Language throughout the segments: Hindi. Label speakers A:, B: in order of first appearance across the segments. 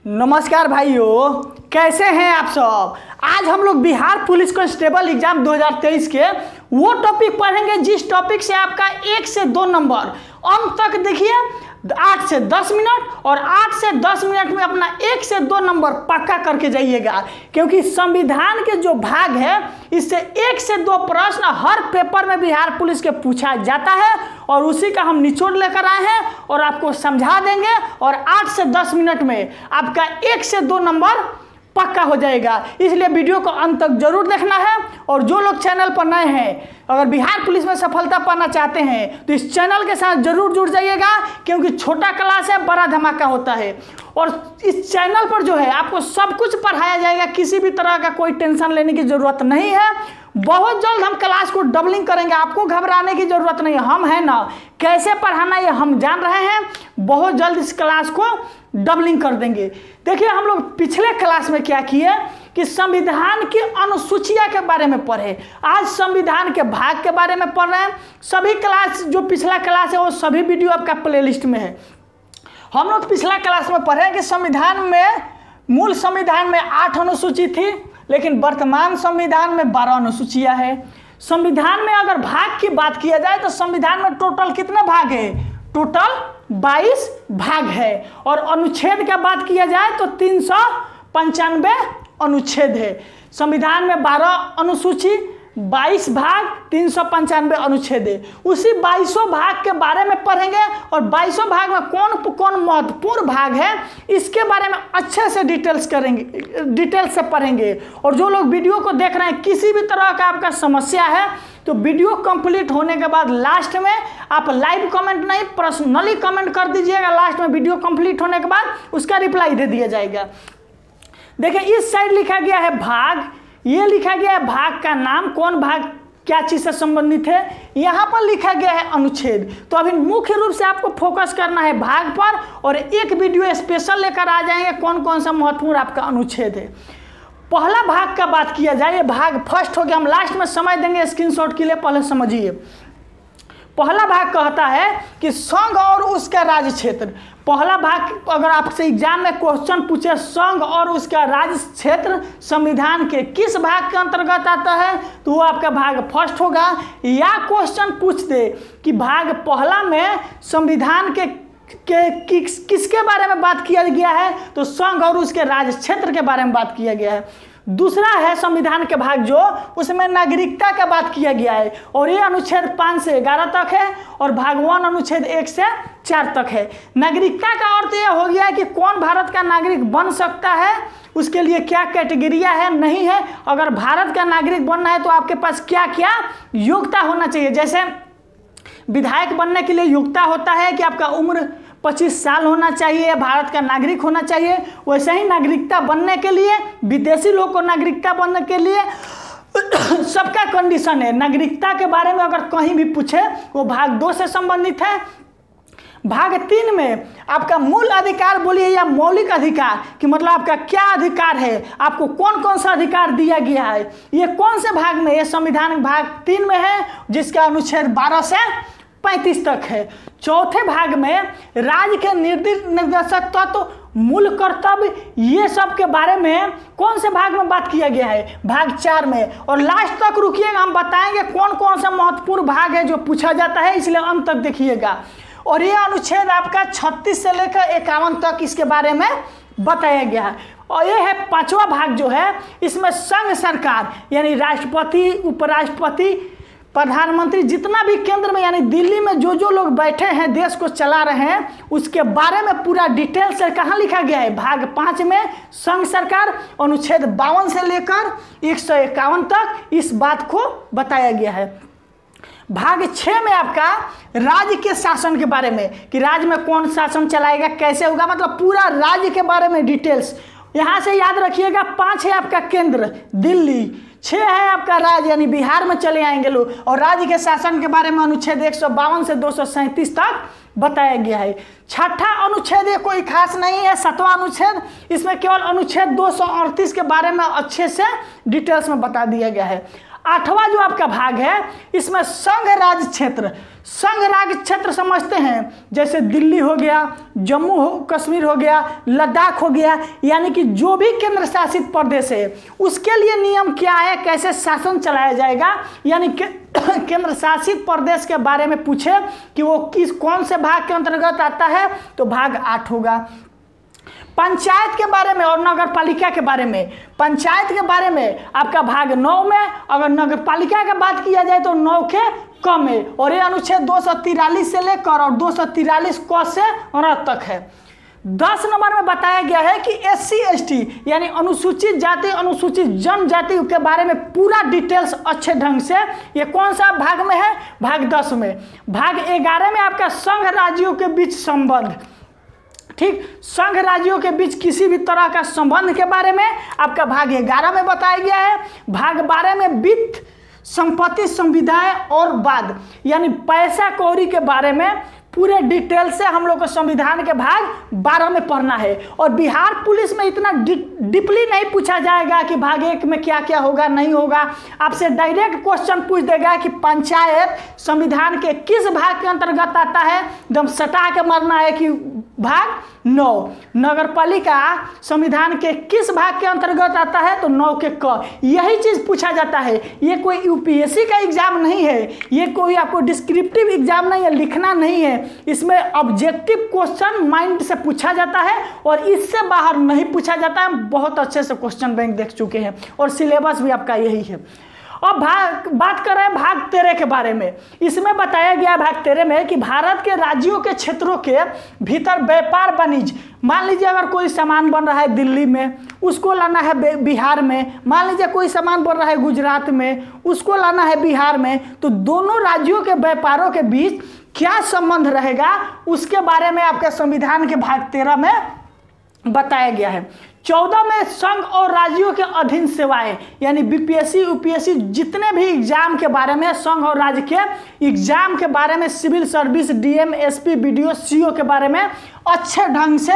A: नमस्कार भाइयों, कैसे हैं आप सब। आज हम लोग बिहार पुलिस कांस्टेबल एग्जाम 2023 के वो टॉपिक पढ़ेंगे जिस टॉपिक से आपका 1 से 2 नंबर अंत तक देखिए 8 से 10 मिनट और 8 से 10 मिनट में अपना 1 से 2 नंबर पक्का करके जाइएगा, क्योंकि संविधान के जो भाग है इससे 1 से 2 प्रश्न हर पेपर में बिहार पुलिस के पूछा जाता है और उसी का हम निचोड़ लेकर आए हैं और आपको समझा देंगे और 8 से 10 मिनट में आपका 1 से 2 नंबर पक्का हो जाएगा। इसलिए वीडियो को अंत तक जरूर देखना है। और जो लोग चैनल पर नए हैं, अगर बिहार पुलिस में सफलता पाना चाहते हैं तो इस चैनल के साथ जरूर जुड़ जाइएगा, क्योंकि छोटा क्लास है, बड़ा धमाका होता है। और इस चैनल पर जो है आपको सब कुछ पढ़ाया जाएगा, किसी भी तरह का कोई टेंशन लेने की ज़रूरत नहीं है। बहुत जल्द हम क्लास को डबलिंग करेंगे, आपको घबराने की ज़रूरत नहीं है। हम हैं ना, कैसे पढ़ाना ये हम जान रहे हैं। बहुत जल्द इस क्लास को डबलिंग कर देंगे। देखिए, हम लोग पिछले क्लास में क्या किए कि संविधान की अनुसूचियां के बारे में पढ़े। आज संविधान के भाग के बारे में पढ़ रहे हैं। सभी क्लास जो पिछला क्लास है वो सभी वीडियो आपका प्लेलिस्ट में है। हम लोग पिछला क्लास में पढ़े कि संविधान में, मूल संविधान में 8 अनुसूची थी, लेकिन वर्तमान संविधान में 12 अनुसूचियां है। संविधान में अगर भाग की बात किया जाए तो संविधान में टोटल कितने भाग है? टोटल 22 भाग है। और अनुच्छेद की बात किया जाए तो 395 अनुच्छेद है। संविधान में 12 अनुसूची, 22 भाग, 395 अनुच्छेद है। उसी 22 भाग के बारे में पढ़ेंगे और 22 भाग में कौन कौन महत्वपूर्ण भाग है इसके बारे में अच्छे से डिटेल से पढ़ेंगे। और जो लोग वीडियो को देख रहे हैं, किसी भी तरह का आपका समस्या है तो वीडियो कंप्लीट होने के बाद लास्ट में आप लाइव कमेंट नहीं, पर्सनली कमेंट कर दीजिएगा। लास्ट में वीडियो कंप्लीट होने के बाद उसका रिप्लाई दे दिया जाएगा। देखिए, इस साइड लिखा गया है भाग, ये लिखा गया है भाग का नाम, कौन भाग क्या चीज़ से संबंधित है। यहाँ पर लिखा गया है अनुच्छेद। तो अभी मुख्य रूप से आपको फोकस करना है भाग पर और एक वीडियो स्पेशल लेकर आ जाएंगे कौन कौन सा महत्वपूर्ण आपका अनुच्छेद है। पहला भाग का बात किया जाए, ये भाग फर्स्ट हो गया, हम लास्ट में समय देंगे स्क्रीनशॉट के लिए, पहले समझिए। पहला भाग कहता है कि संघ और उसका राज्य क्षेत्र। पहला भाग अगर आपसे एग्जाम में क्वेश्चन पूछे संघ और उसका राज्य क्षेत्र संविधान के किस भाग के अंतर्गत आता है तो वो आपका भाग फर्स्ट होगा। या क्वेश्चन पूछ दे कि भाग पहला में संविधान के किसके बारे में बात किया गया है तो संघ और उसके राज्य क्षेत्र के बारे में बात किया गया है। दूसरा है संविधान के भाग जो, उसमें नागरिकता का बात किया गया है और ये अनुच्छेद 5 से 11 तक है और भाग 1 अनुच्छेद 1 से 4 तक है। नागरिकता का अर्थ यह हो गया है कि कौन भारत का नागरिक बन सकता है, उसके लिए क्या कैटेगरिया है, नहीं है। अगर भारत का नागरिक बनना है तो आपके पास क्या क्या योग्यता होना चाहिए। जैसे विधायक बनने के लिए योग्यता होता है कि आपका उम्र 25 साल होना चाहिए, भारत का नागरिक होना चाहिए। वैसे ही नागरिकता बनने के लिए, विदेशी लोग को नागरिकता बनने के लिए सबका कंडीशन है। नागरिकता के बारे में अगर कहीं भी पूछे वो भाग 2 से संबंधित है। भाग 3 में आपका मूल अधिकार बोलिए या मौलिक अधिकार कि मतलब आपका क्या अधिकार है, आपको कौन कौन सा अधिकार दिया गया है, ये कौन से भाग में, ये संविधान भाग 3 में है जिसका अनुच्छेद 12 से 35 तक है। चौथे भाग में राज्य के निर्देशक तत्व, मूल कर्तव्य, ये सब के बारे में कौन से भाग में बात किया गया है, भाग 4 में। और लास्ट तक रुकिएगा, हम बताएंगे कौन कौन सा महत्वपूर्ण भाग है जो पूछा जाता है, इसलिए अंत तक देखिएगा। और ये अनुच्छेद आपका 36 से लेकर 51 तक इसके बारे में बताया गया है। और ये है 5वां भाग जो है, इसमें संघ सरकार यानी राष्ट्रपति, उपराष्ट्रपति, प्रधानमंत्री, जितना भी केंद्र में यानी दिल्ली में जो लोग बैठे हैं, देश को चला रहे हैं, उसके बारे में पूरा डिटेल से कहाँ लिखा गया है, भाग 5 में संघ सरकार, अनुच्छेद 52 से लेकर 151 तक इस बात को बताया गया है। भाग 6 में आपका राज्य के शासन के बारे में कि राज्य में कौन शासन चलाएगा, कैसे होगा, मतलब पूरा राज्य के बारे में डिटेल्स। यहाँ से याद रखिएगा, 5 है आपका केंद्र दिल्ली, 6 है आपका राज्य यानी बिहार में चले आएंगे लोग। और राज्य के शासन के बारे में अनुच्छेद 152 से 237 तक बताया गया है। 6ठा अनुच्छेद ये कोई खास नहीं है, 7वां अनुच्छेद, इसमें केवल अनुच्छेद 238 के बारे में अच्छे से डिटेल्स में बता दिया गया है। आठवां जो आपका भाग है इसमें संघ राज्य क्षेत्र, संघ राज्य क्षेत्र समझते हैं, जैसे दिल्ली हो गया, जम्मू कश्मीर हो गया, लद्दाख हो गया, यानी कि जो भी केंद्र शासित प्रदेश है उसके लिए नियम क्या है, कैसे शासन चलाया जाएगा, यानी केंद्र शासित प्रदेश के बारे में पूछे कि वो कौन से भाग के अंतर्गत आता है तो भाग 8 होगा। पंचायत के बारे में और नगर पालिका के बारे में, पंचायत के बारे में आपका भाग 9 में, अगर नगर पालिका की बात किया जाए तो 9 के कम है, और ये अनुच्छेद 243 से लेकर और 243 क से 9 तक है। 10 नंबर में बताया गया है कि SC ST यानी अनुसूचित जाति अनुसूचित जनजाति के बारे में पूरा डिटेल्स अच्छे ढंग से, ये कौन सा भाग में है, भाग 10 में। भाग 11 में आपका संघ राज्यों के बीच संबंध, ठीक, संघ राज्यों के बीच किसी भी तरह का संबंध के बारे में आपका भाग 11 में बताया गया है। भाग 12 में वित्त संपत्ति संविधाएं और बाद यानी पैसा कौड़ी के बारे में पूरे डिटेल से हम लोग को संविधान के भाग 12 में पढ़ना है। और बिहार पुलिस में इतना डीपली नहीं पूछा जाएगा कि भाग 1 में क्या क्या होगा नहीं होगा, आपसे डायरेक्ट क्वेश्चन पूछ देगा कि पंचायत संविधान के किस भाग के अंतर्गत आता है, एकदम सटा के मरना है कि भाग 9। नगर पालिका संविधान के किस भाग के अंतर्गत आता है तो 9 के क, यही चीज पूछा जाता है। ये कोई यूपीएससी का एग्जाम नहीं है, ये कोई आपको डिस्क्रिप्टिव एग्जाम नहीं है, लिखना नहीं है, इसमें ऑब्जेक्टिव क्वेश्चन माइंड से पूछा जाता है और इससे बाहर नहीं पूछा जाता है। बहुत अच्छे से क्वेश्चन बैंक देख चुके हैं और सिलेबस भी आपका यही है। अब बात कर रहे हैं भाग 13 के बारे में। इसमें बताया गया भाग 13 में कि भारत के राज्यों के क्षेत्रों के भीतर व्यापार वाणिज्य, मान लीजिए अगर कोई सामान बन रहा है दिल्ली में उसको लाना है बिहार में, मान लीजिए कोई सामान बन रहा है गुजरात में उसको लाना है बिहार में, तो दोनों राज्यों के व्यापारों के बीच क्या संबंध रहेगा उसके बारे में आपके संविधान के भाग 13 में बताया गया है। 14 में संघ और राज्यों के अधीन सेवाएं यानी बीपीएससी यूपीएससी जितने भी एग्जाम के बारे में, संघ और राज्य के एग्जाम के बारे में, civil service DM SP BDO CO के बारे में अच्छे ढंग से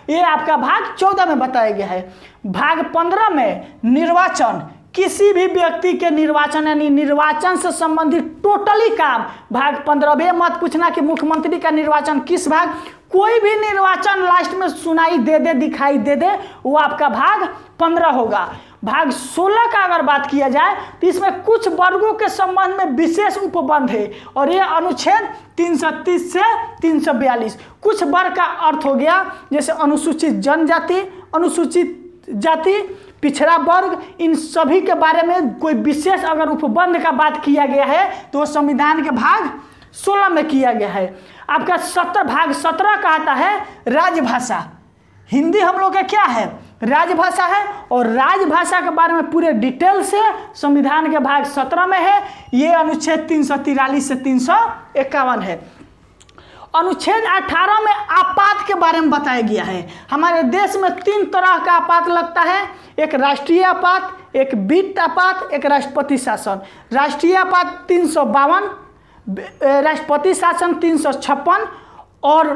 A: ये आपका भाग 14 में बताया गया है। भाग 15 में निर्वाचन, किसी भी व्यक्ति के निर्वाचन यानी निर्वाचन से संबंधित टोटली काम, भाग 15 मत पूछना कि मुख्यमंत्री का निर्वाचन किस भाग, कोई भी निर्वाचन लास्ट में सुनाई दे दे दिखाई दे दे वो आपका भाग 15 होगा। भाग 16 का अगर बात किया जाए तो इसमें कुछ वर्गों के संबंध में विशेष उपबंध है और ये अनुच्छेद 330 से 342। कुछ वर्ग का अर्थ हो गया जैसे अनुसूचित जनजाति, अनुसूचित जाति, पिछड़ा वर्ग, इन सभी के बारे में कोई विशेष अगर उपबंध का बात किया गया है तो संविधान के भाग 16 में किया गया है। आपका भाग 17 का आता है राजभाषा। हिंदी हम लोग का क्या है, राजभाषा है, और राजभाषा के बारे में पूरे डिटेल से संविधान के भाग 17 में है। ये अनुच्छेद 343 से 351 है। अनुच्छेद 18 में आपात के बारे में बताया गया है। हमारे देश में 3 तरह का आपात लगता है, एक राष्ट्रीय आपात, एक वित्त आपात, एक राष्ट्रपति शासन। राष्ट्रीय आपात 352, राष्ट्रपति शासन 356 और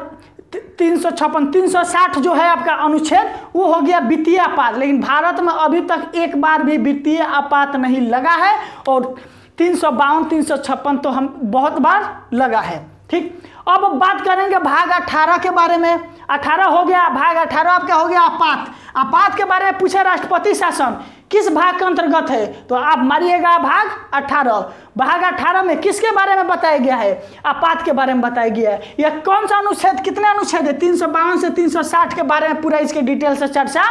A: 360 जो है आपका अनुच्छेद वो हो गया वित्तीय आपात। लेकिन भारत में अभी तक एक बार भी वित्तीय आपात नहीं लगा है और 352 356 तो हम बहुत बार लगा है। ठीक, अब बात करेंगे भाग 18 के बारे में। 18 हो गया, भाग 18 आपका हो गया आपात। आपात के बारे में पूछे राष्ट्रपति शासन किस भाग के अंतर्गत है तो आप मारिएगा भाग 18। भाग 18 में किसके बारे में बताया गया है, आपात के बारे में बताया गया है। यह कौन सा अनुच्छेद, कितने अनुच्छेद है, 352 से 360 के बारे में पूरा इसके डिटेल से चर्चा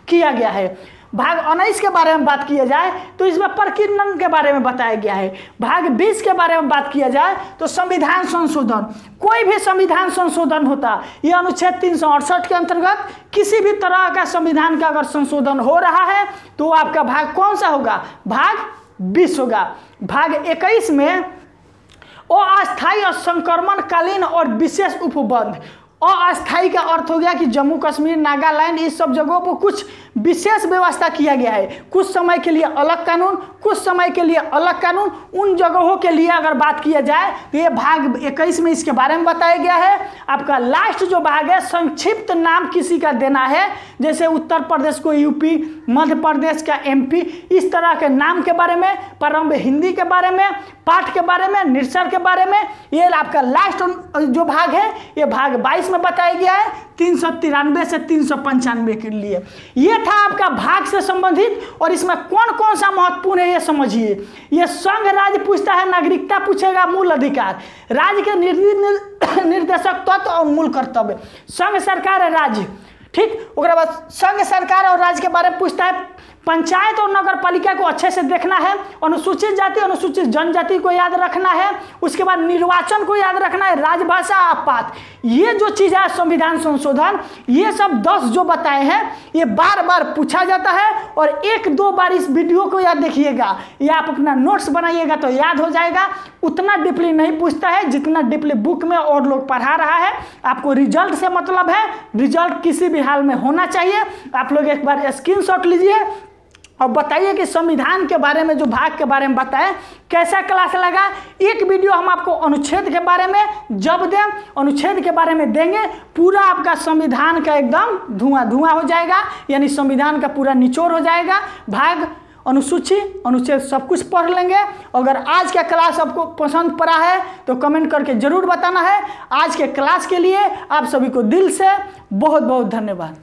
A: किया गया है। भाग 19 के बारे में बात किया जाए तो इसमें प्रकीर्णन के बारे में बताया गया है। भाग 20 के बारे में बात किया जाए तो संविधान संशोधन, कोई भी संविधान संशोधन होता, यह अनुच्छेद 368 के अंतर्गत किसी भी तरह का संविधान का अगर संशोधन हो रहा है तो आपका भाग कौन सा होगा, भाग 20 होगा। भाग 21 में अस्थायी और संक्रमणकालीन और विशेष उपबंध। अस्थायी का अर्थ हो गया कि जम्मू कश्मीर, नागालैंड, इस सब जगहों पर कुछ विशेष व्यवस्था किया गया है। कुछ समय के लिए अलग कानून, कुछ समय के लिए अलग कानून। उन जगहों के लिए अगर बात किया जाए तो ये भाग 21 में इसके बारे में बताया गया है। आपका लास्ट जो भाग है, संक्षिप्त नाम किसी का देना है, जैसे उत्तर प्रदेश को यूपी, मध्य प्रदेश का एमपी, इस तरह के नाम के बारे में, प्रारंभ हिंदी के बारे में, पाठ के बारे में, निरसर के बारे में। ये आपका लास्ट जो भाग है ये भाग 22 में बताया गया है, 393 से 395 के लिए। ये था आपका भाग से संबंधित। और इसमें कौन कौन सा महत्वपूर्ण है ये समझिए। ये संघ राज्य पूछता है, नागरिकता पूछेगा, मूल अधिकार, राज्य के निर्देशक तत्व और मूल कर्तव्य। संघ सरकार है राज्य, ठीक। उसके बाद संघ सरकार और राज्य के बारे में पूछता है। पंचायत और नगर पालिका को अच्छे से देखना है। अनुसूचित जाति, अनुसूचित जनजाति को याद रखना है। उसके बाद निर्वाचन को याद रखना है, राजभाषा, आपात। ये जो चीज़ है संविधान संशोधन, ये सब 10 जो बताए हैं ये बार बार पूछा जाता है। और 1-2 बार इस वीडियो को याद देखिएगा, या आप अपना नोट्स बनाइएगा तो याद हो जाएगा। उतना डीपली नहीं पूछता है जितना डीपली बुक में और लोग पढ़ा रहा है। आपको रिजल्ट से मतलब है, रिजल्ट किसी भी हाल में होना चाहिए। आप लोग एक बार स्क्रीनशॉट लीजिए और बताइए कि संविधान के बारे में जो भाग के बारे में बताएं कैसा क्लास लगा। एक वीडियो हम आपको अनुच्छेद के बारे में जब दें, अनुच्छेद के बारे में देंगे, पूरा आपका संविधान का एकदम धुआं धुआं हो जाएगा, यानी संविधान का पूरा निचोड़ हो जाएगा। भाग, अनुसूची, अनुच्छेद सब कुछ पढ़ लेंगे। अगर आज का क्लास आपको पसंद पड़ा है तो कमेंट करके ज़रूर बताना है। आज के क्लास के लिए आप सभी को दिल से बहुत बहुत धन्यवाद।